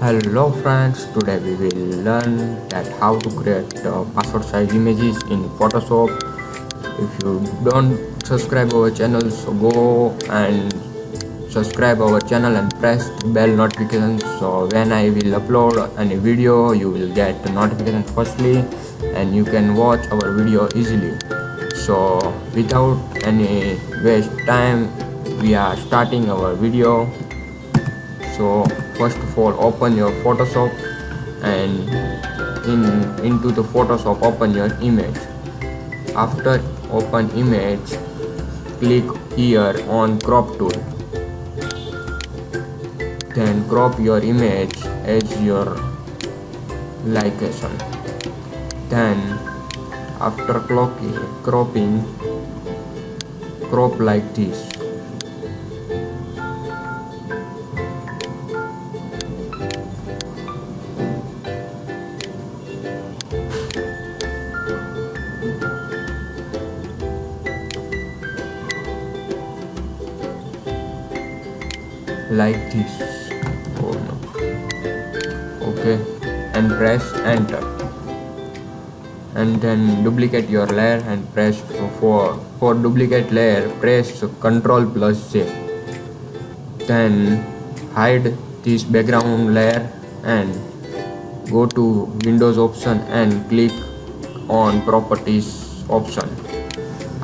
Hello friends, today we will learn that how to create passport size images in Photoshop. If you don't subscribe our channel, so go and subscribe our channel and press bell notification, so when I will upload any video you will get the notification firstly and you can watch our video easily. So without any waste time, we are starting our video. So first of all, open your Photoshop and into the Photoshop open your image. After open image, click here on crop tool. Then crop your image as your lication. Then after cropping, crop like this. Like this. Oh no. Okay, and press enter, and then duplicate your layer and press for duplicate layer press Ctrl plus J. Then hide this background layer and go to Windows option and click on properties option.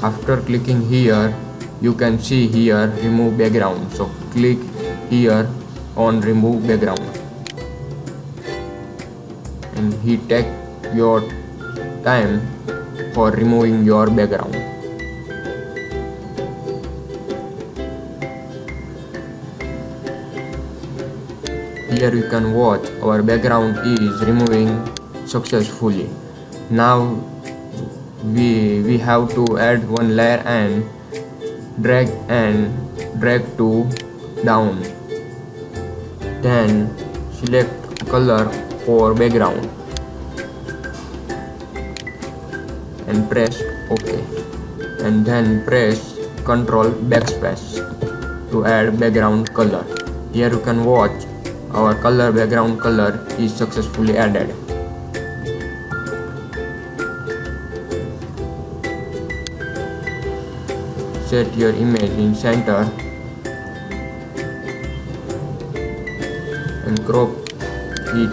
After clicking here, you can see here remove background, so click here on remove background and he take your time for removing your background. Here you can watch our background is removing successfully. Now we have to add one layer and drag to down. Then select color for background and press OK, and then press Ctrl backspace to add background color. Here you can watch our background color is successfully added. Set your image in center and crop it.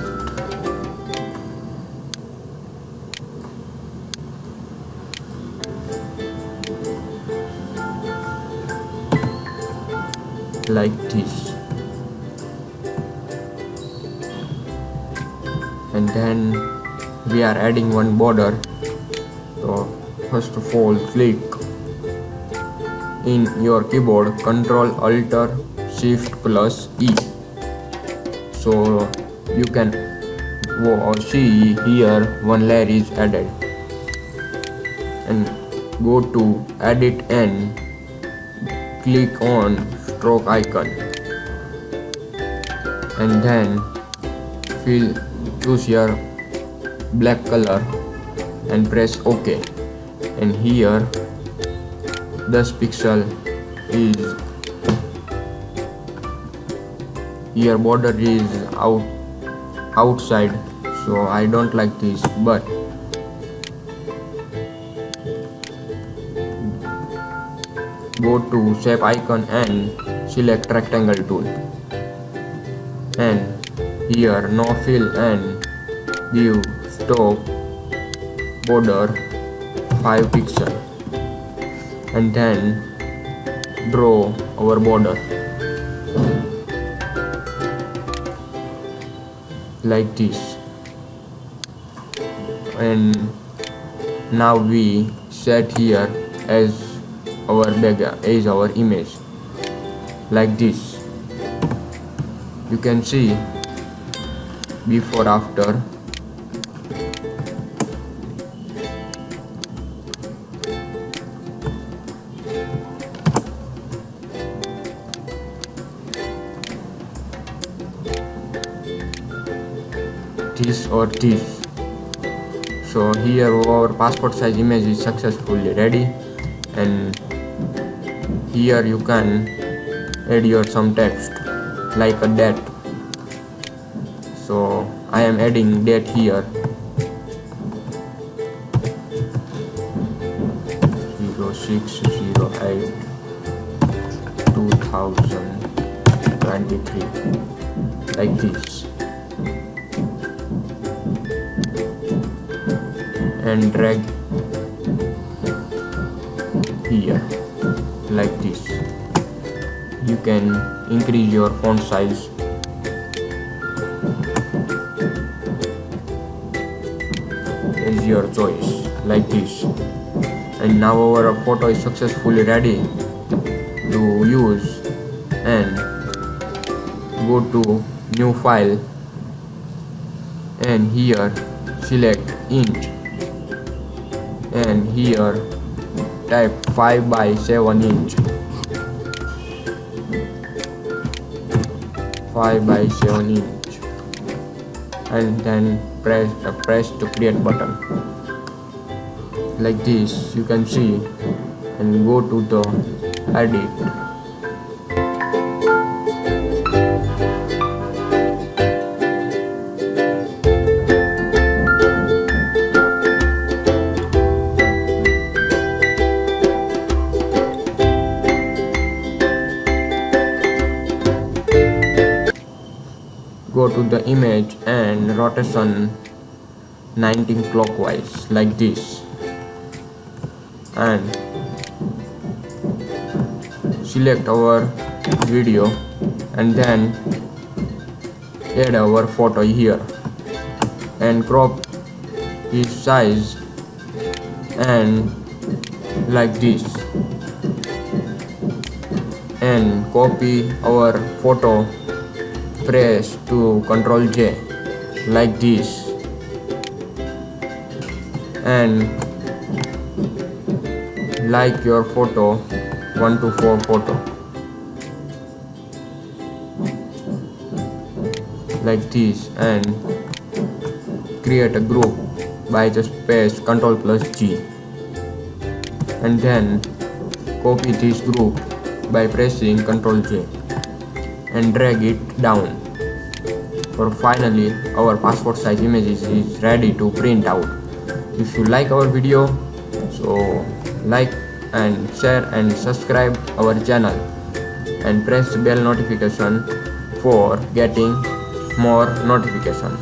Like this. And then we are adding one border. So first of all, click in your keyboard Ctrl Alt Shift plus E. So you can see here one layer is added, and go to edit and click on stroke icon, and then choose your black color and press OK, and here this pixel is here border is outside, so I don't like this, but go to shape icon and select rectangle tool, and here no fill and give stop border 5 pixel, and then draw our border like this. And now we set here as our image like this. You can see before after. This or this. So here our passport size image is successfully ready, and here you can add your some text like a date. So I am adding date here, 06/08/2023, like this, and drag here like this. You can increase your font size. Is your choice, like this. And now our photo is successfully ready to use, and go to new file, and here select inch, and here type 5/7 inch, 5/7 inch, and then press to create button, like this. You can see, and go to the edit, go to the image and rotation 19 clockwise, like this, and select our video, and then add our photo here, and crop its size, and like this, and copy our photo, press to Ctrl J, like this, and like your photo 1 to 4 photo, like this, and create a group by just press Ctrl+G, and then copy this group by pressing Ctrl J and drag it down. For finally, our passport size images is ready to print out. If you like our video, so like and share and subscribe our channel, and press the bell notification for getting more notification.